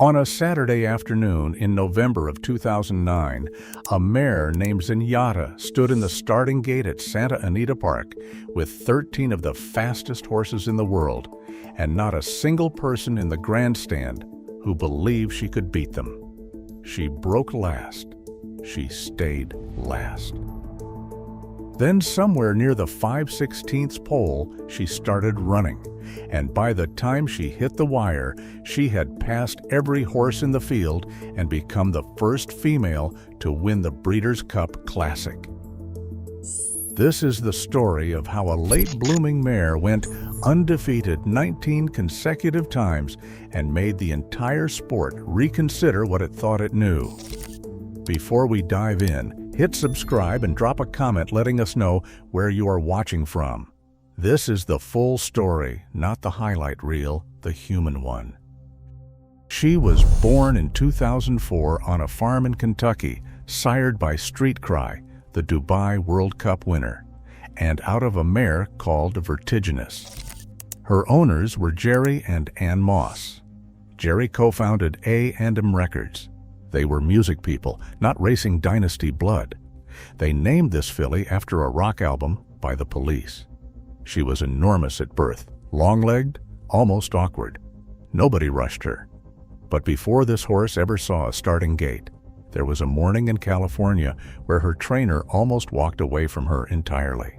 On a Saturday afternoon in November of 2009, a mare named Zenyatta stood in the starting gate at Santa Anita Park with 13 of the fastest horses in the world, and not a single person in the grandstand who believed she could beat them. She broke last. She stayed last. Then somewhere near the 5/16 pole, she started running, and by the time she hit the wire, she had passed every horse in the field and become the first female to win the Breeders' Cup Classic. This is the story of how a late-blooming mare went undefeated 19 consecutive times and made the entire sport reconsider what it thought it knew. Before we dive in, hit subscribe and drop a comment letting us know where you are watching from. This is the full story, not the highlight reel, the human one. She was born in 2004 on a farm in Kentucky, sired by Street Cry, the Dubai World Cup winner, and out of a mare called Vertiginous. Her owners were Jerry and Ann Moss. Jerry co-founded A&M Records. They were music people, not racing dynasty blood. They named this filly after a rock album by The Police. She was enormous at birth, long-legged, almost awkward. Nobody rushed her. But before this horse ever saw a starting gate, there was a morning in California where her trainer almost walked away from her entirely.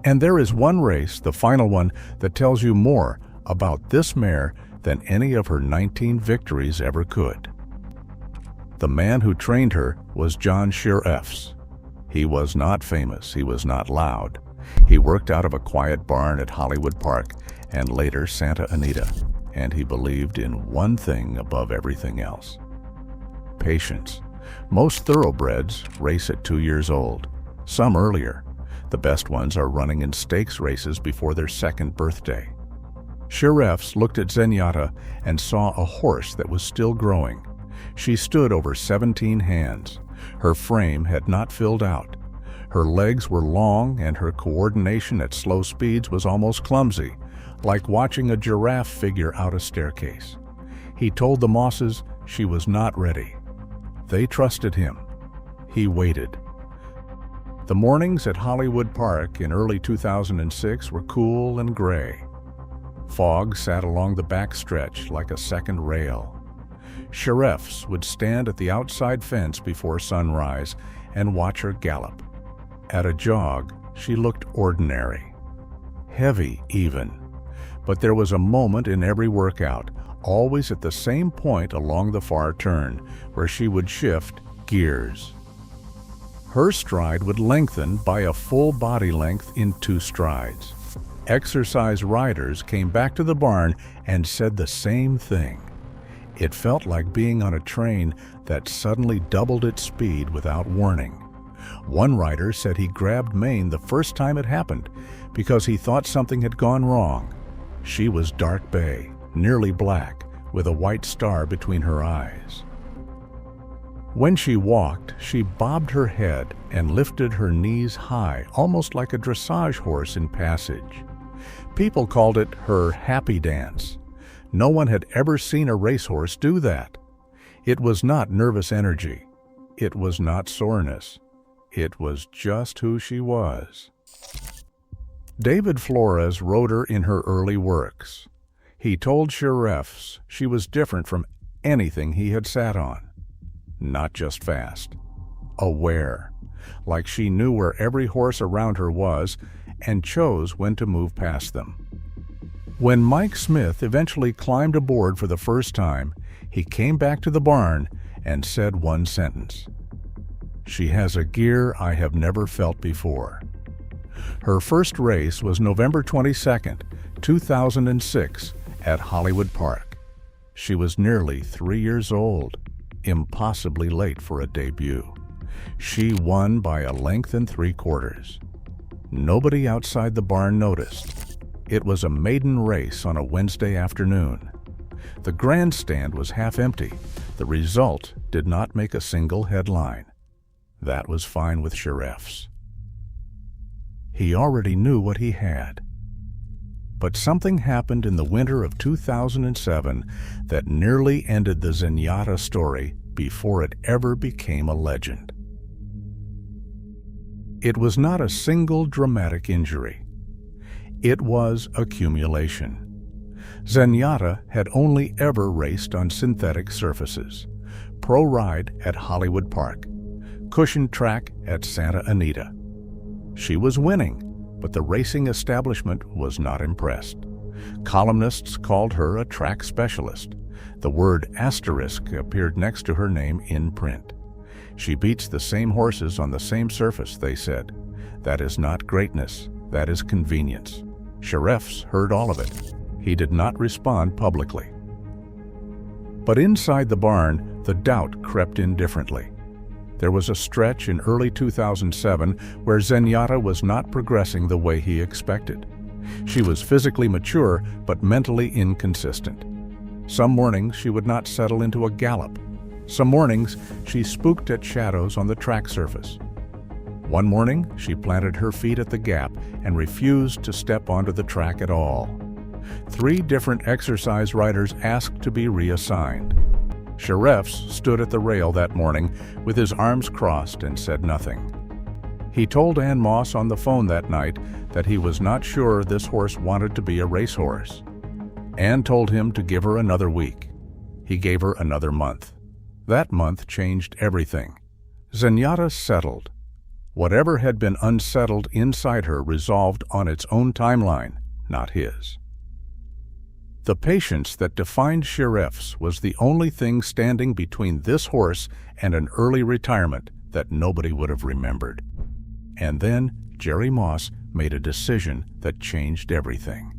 And there is one race, the final one, that tells you more about this mare than any of her 19 victories ever could. The man who trained her was John Shirefs. He was not famous, he was not loud. He worked out of a quiet barn at Hollywood Park and later Santa Anita, and he believed in one thing above everything else: patience. Most thoroughbreds race at 2 years old, some earlier. The best ones are running in stakes races before their second birthday. Shirefs looked at Zenyatta and saw a horse that was still growing. She stood over 17 hands. Her frame had not filled out. Her legs were long and her coordination at slow speeds was almost clumsy, like watching a giraffe figure out a staircase. He told the Mosses she was not ready. They trusted him. He waited. The mornings at Hollywood Park in early 2006 were cool and gray. Fog sat along the backstretch like a second rail. Shirefs would stand at the outside fence before sunrise and watch her gallop. At a jog, she looked ordinary. Heavy, even. But there was a moment in every workout, always at the same point along the far turn, where she would shift gears. Her stride would lengthen by a full body length in 2 strides. Exercise riders came back to the barn and said the same thing. It felt like being on a train that suddenly doubled its speed without warning. One rider said he grabbed mane the first time it happened because he thought something had gone wrong. She was dark bay, nearly black, with a white star between her eyes. When she walked, she bobbed her head and lifted her knees high, almost like a dressage horse in passage. People called it her happy dance. No one had ever seen a racehorse do that. It was not nervous energy. It was not soreness. It was just who she was. David Flores rode her in her early works. He told Shirefs she was different from anything he had sat on. Not just fast. Aware. Like she knew where every horse around her was and chose when to move past them. When Mike Smith eventually climbed aboard for the first time, he came back to the barn and said one sentence: "She has a gear I have never felt before." Her first race was November 22nd, 2006, at Hollywood Park. She was nearly 3 years old, impossibly late for a debut. She won by a length and 3/4. Nobody outside the barn noticed. It was a maiden race on a Wednesday afternoon. The grandstand was half empty. The result did not make a single headline. That was fine with Shirefs. He already knew what he had. But something happened in the winter of 2007 that nearly ended the Zenyatta story before it ever became a legend. It was not a single dramatic injury. It was accumulation. Zenyatta had only ever raced on synthetic surfaces. Pro ride at Hollywood Park, cushioned track at Santa Anita. She was winning, but the racing establishment was not impressed. Columnists called her a track specialist. The word asterisk appeared next to her name in print. She beats the same horses on the same surface, they said. That is not greatness, that is convenience. Sheriffs heard all of it. He did not respond publicly. But inside the barn, the doubt crept in differently. There was a stretch in early 2007 where Zenyatta was not progressing the way he expected. She was physically mature, but mentally inconsistent. Some mornings she would not settle into a gallop. Some mornings she spooked at shadows on the track surface. One morning she planted her feet at the gap and refused to step onto the track at all. 3 different exercise riders asked to be reassigned. Sheriffs stood at the rail that morning with his arms crossed and said nothing. He told Ann Moss on the phone that night that he was not sure this horse wanted to be a racehorse. Ann told him to give her another week. He gave her another month. That month changed everything. Zenyatta settled. Whatever had been unsettled inside her resolved on its own timeline, not his. The patience that defined Sheriffs was the only thing standing between this horse and an early retirement that nobody would have remembered. And then Jerry Moss made a decision that changed everything.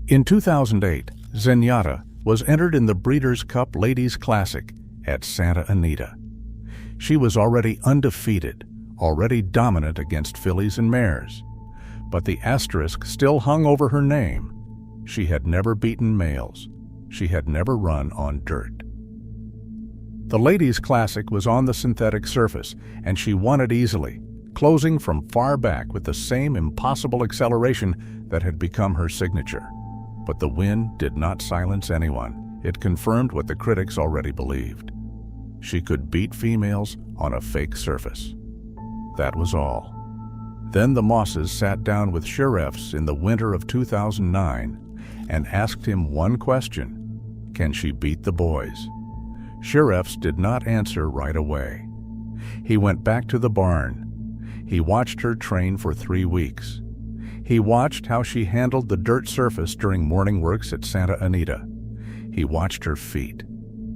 In 2008, Zenyatta was entered in the Breeders' Cup Ladies Classic at Santa Anita. She was already undefeated, already dominant against fillies and mares. But the asterisk still hung over her name. She had never beaten males. She had never run on dirt. The Ladies' Classic was on the synthetic surface, and she won it easily, closing from far back with the same impossible acceleration that had become her signature. But the win did not silence anyone. It confirmed what the critics already believed. She could beat females on a fake surface. That was all. Then the Mosses sat down with Sheriffs in the winter of 2009 and asked him one question: can she beat the boys? Sheriffs did not answer right away. He went back to the barn. He watched her train for 3 weeks. He watched how she handled the dirt surface during morning works at Santa Anita. He watched her feet.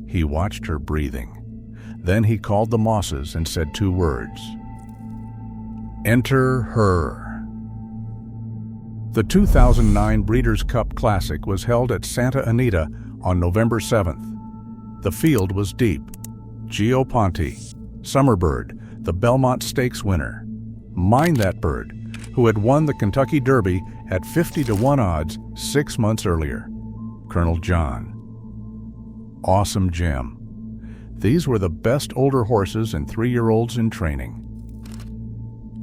He watched her breathing. Then he called the Mosses and said 2 words: enter her. The 2009 Breeders' Cup Classic was held at Santa Anita on November 7th. The field was deep. Gio Ponte, Summerbird, the Belmont Stakes winner. Mine That Bird, who had won the Kentucky Derby at 50-1 odds 6 months earlier. Colonel John. Awesome Gem. These were the best older horses and 3-year-olds in training.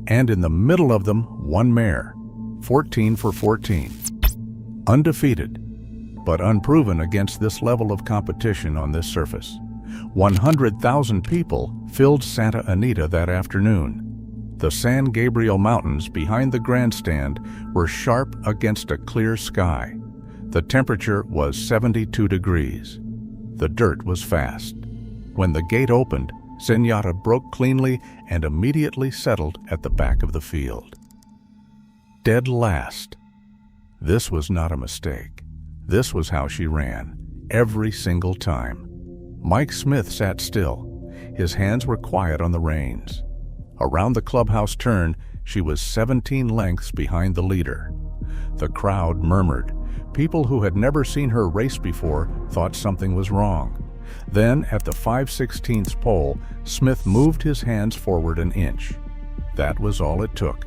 And in the middle of them, one mare, 14 for 14. Undefeated, but unproven against this level of competition on this surface. 100,000 people filled Santa Anita that afternoon. The San Gabriel Mountains behind the grandstand were sharp against a clear sky. The temperature was 72 degrees. The dirt was fast. When the gate opened, Zenyatta broke cleanly and immediately settled at the back of the field. Dead last. This was not a mistake. This was how she ran, every single time. Mike Smith sat still. His hands were quiet on the reins. Around the clubhouse turn, she was 17 lengths behind the leader. The crowd murmured. People who had never seen her race before thought something was wrong. Then, at the 5/16 pole, Smith moved his hands forward an inch. That was all it took.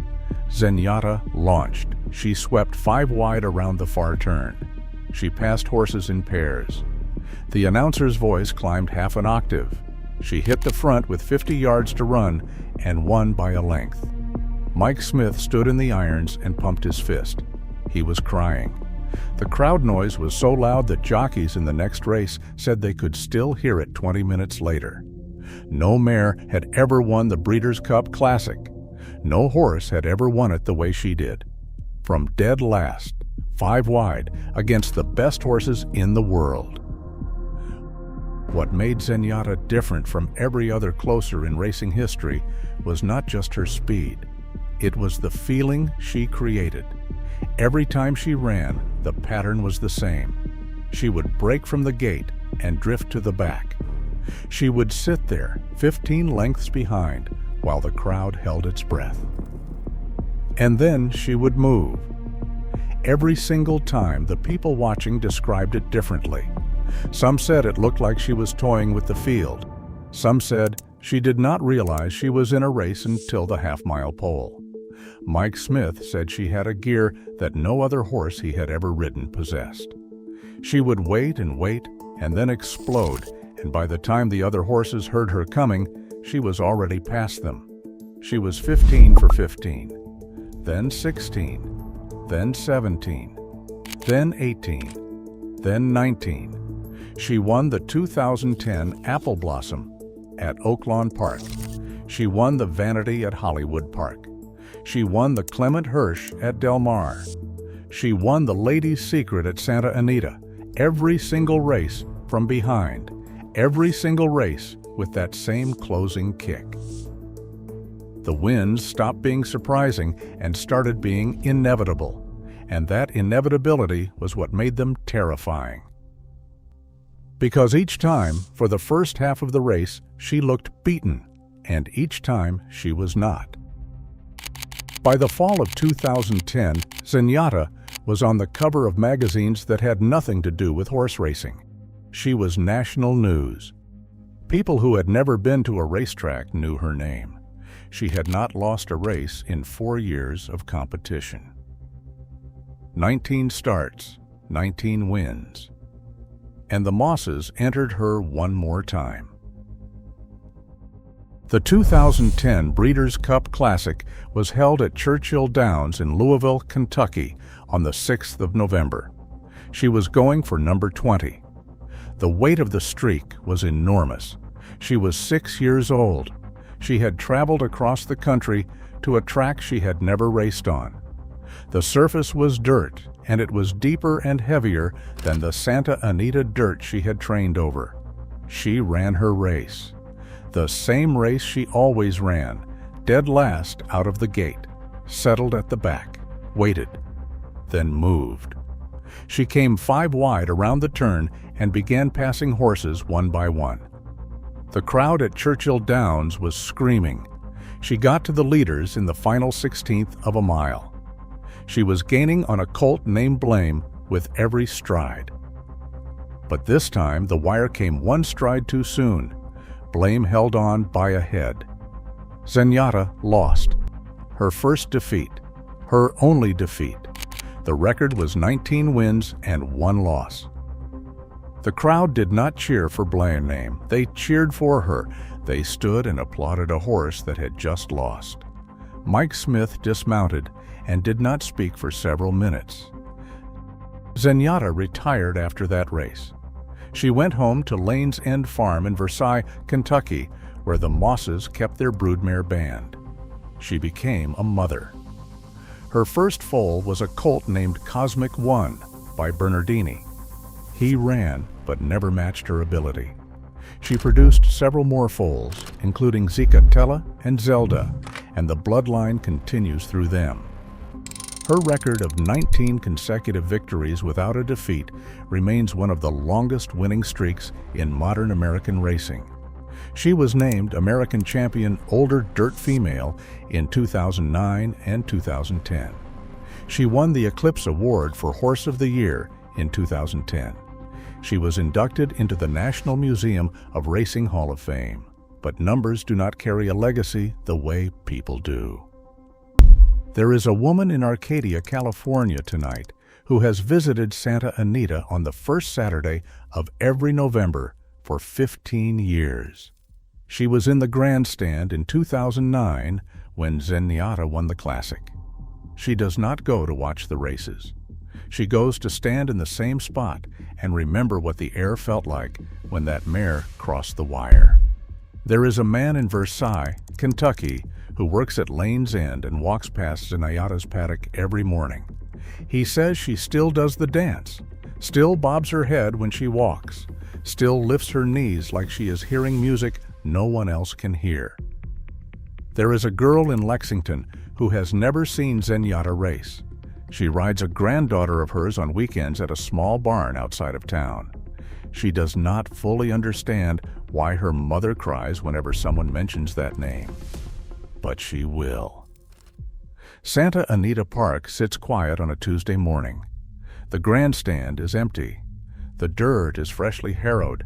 Zenyatta launched. She swept 5 wide around the far turn. She passed horses in pairs. The announcer's voice climbed half an octave. She hit the front with 50 yards to run and won by a length. Mike Smith stood in the irons and pumped his fist. He was crying. The crowd noise was so loud that jockeys in the next race said they could still hear it 20 minutes later. No mare had ever won the Breeders' Cup Classic. No horse had ever won it the way she did. From dead last, 5 wide, against the best horses in the world. What made Zenyatta different from every other closer in racing history was not just her speed. It was the feeling she created. Every time she ran, the pattern was the same. She would break from the gate and drift to the back. She would sit there, 15 lengths behind, while the crowd held its breath. And then she would move. Every single time, the people watching described it differently. Some said it looked like she was toying with the field. Some said she did not realize she was in a race until the half-mile pole. Mike Smith said she had a gear that no other horse he had ever ridden possessed. She would wait and then explode, and by the time the other horses heard her coming, she was already past them. She was 15 for 15, then 16, then 17, then 18, then 19. She won the 2010 Apple Blossom at Oaklawn Park. She won the Vanity at Hollywood Park. She won the Clement Hirsch at Del Mar. She won the Ladies' Secret at Santa Anita. Every single race from behind. Every single race with that same closing kick. The wins stopped being surprising and started being inevitable. And that inevitability was what made them terrifying. Because each time, for the first half of the race, she looked beaten, and each time she was not. By the fall of 2010, Zenyatta was on the cover of magazines that had nothing to do with horse racing. She was national news. People who had never been to a racetrack knew her name. She had not lost a race in 4 years of competition. 19 starts, 19 wins. And the Mosses entered her one more time. The 2010 Breeders' Cup Classic was held at Churchill Downs in Louisville, Kentucky on the 6th of November. She was going for number 20. The weight of the streak was enormous. She was 6 years old. She had traveled across the country to a track she had never raced on. The surface was dirt, and it was deeper and heavier than the Santa Anita dirt she had trained over. She ran her race. The same race she always ran, dead last out of the gate, settled at the back, waited, then moved. She came 5 wide around the turn and began passing horses one by one. The crowd at Churchill Downs was screaming. She got to the leaders in the final 16th of a mile. She was gaining on a colt named Blame with every stride. But this time the wire came 1 stride too soon. Blame held on by a head. Zenyatta lost. Her first defeat. Her only defeat. The record was 19 wins and 1 loss. The crowd did not cheer for Blame. They cheered for her. They stood and applauded a horse that had just lost. Mike Smith dismounted and did not speak for several minutes. Zenyatta retired after that race. She went home to Lane's End Farm in Versailles, Kentucky, where the Mosses kept their broodmare band. She became a mother. Her first foal was a colt named Cosmic One by Bernardini. He ran, but never matched her ability. She produced several more foals, including Zenyatta and Zelda, and the bloodline continues through them. Her record of 19 consecutive victories without a defeat remains one of the longest winning streaks in modern American racing. She was named American Champion Older Dirt Female in 2009 and 2010. She won the Eclipse Award for Horse of the Year in 2010. She was inducted into the National Museum of Racing Hall of Fame. But numbers do not carry a legacy the way people do. There is a woman in Arcadia, California tonight who has visited Santa Anita on the first Saturday of every November for 15 years. She was in the grandstand in 2009 when Zenyatta won the Classic. She does not go to watch the races. She goes to stand in the same spot and remember what the air felt like when that mare crossed the wire. There is a man in Versailles, Kentucky, who works at Lane's End and walks past Zenyatta's paddock every morning. He says she still does the dance, still bobs her head when she walks, still lifts her knees like she is hearing music no one else can hear. There is a girl in Lexington who has never seen Zenyatta race. She rides a granddaughter of hers on weekends at a small barn outside of town. She does not fully understand why her mother cries whenever someone mentions that name. But she will. Santa Anita Park sits quiet on a Tuesday morning. The grandstand is empty. The dirt is freshly harrowed.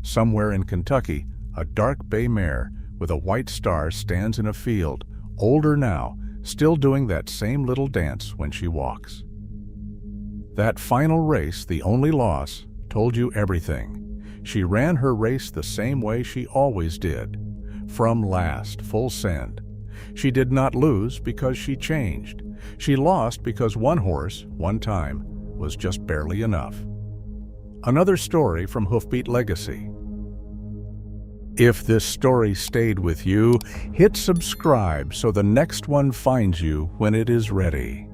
Somewhere in Kentucky, a dark bay mare with a white star stands in a field, older now, still doing that same little dance when she walks. That final race, the only loss, told you everything. She ran her race the same way she always did, from last, full send. She did not lose because she changed. She lost because one horse, one time, was just barely enough. Another story from Hoofbeat Legacy. If this story stayed with you, hit subscribe so the next one finds you when it is ready.